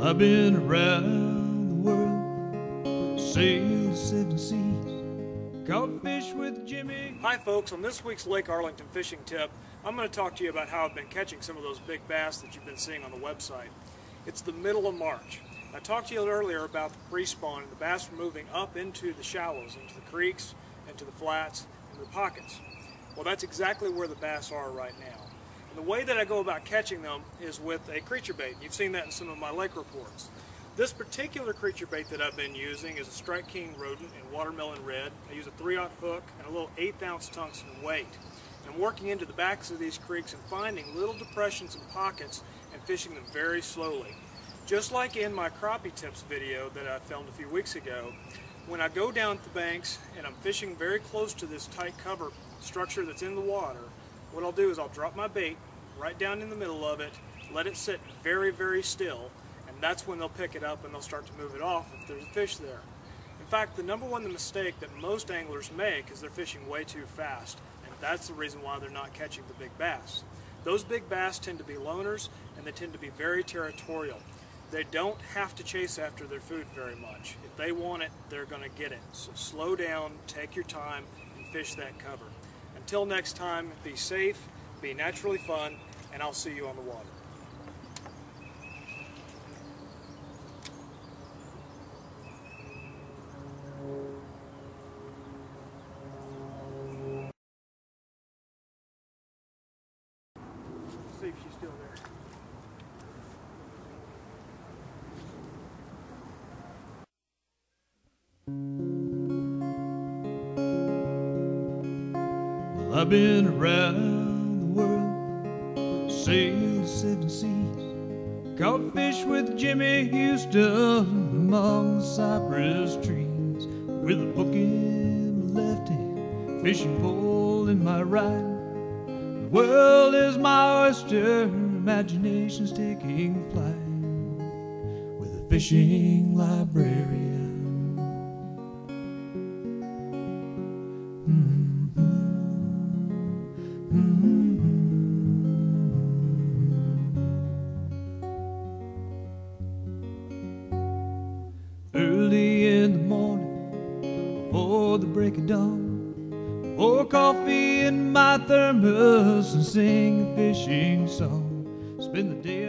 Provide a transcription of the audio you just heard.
I've been around the world, sailed the 7 seas, caught fish with Jimmy. Hi folks, on this week's Lake Arlington fishing tip, I'm going to talk to you about how I've been catching some of those big bass that you've been seeing on the website. It's the middle of March. I talked to you earlier about the pre-spawn and the bass moving up into the shallows, into the creeks, into the flats, into the pockets. Well, that's exactly where the bass are right now. And the way that I go about catching them is with a creature bait. You've seen that in some of my lake reports. This particular creature bait that I've been using is a Strike King rodent in watermelon red. I use a 3/0 hook and a little 1/8 ounce tungsten weight. And I'm working into the backs of these creeks and finding little depressions and pockets and fishing them very slowly. Just like in my crappie tips video that I filmed a few weeks ago, when I go down the banks and I'm fishing very close to this tight cover structure that's in the water, what I'll do is I'll drop my bait right down in the middle of it, let it sit very, very still, and that's when they'll pick it up and they'll start to move it off if there's a fish there. In fact, the number one mistake that most anglers make is they're fishing way too fast, and that's the reason why they're not catching the big bass. Those big bass tend to be loners, and they tend to be very territorial. They don't have to chase after their food very much. If they want it, they're going to get it. So slow down, take your time, and fish that cover. Until next time, be safe, be naturally fun, and I'll see you on the water. Let's see if she's still there. I've been around the world, sailed the 7 seas, caught fish with Jimmy Houston among the cypress trees, with a book in my left hand, fishing pole in my right. The world is my oyster, imagination's taking flight, with a fishing librarian. Early in the morning, before the break of dawn, pour coffee in my thermos and sing a fishing song. Spend the day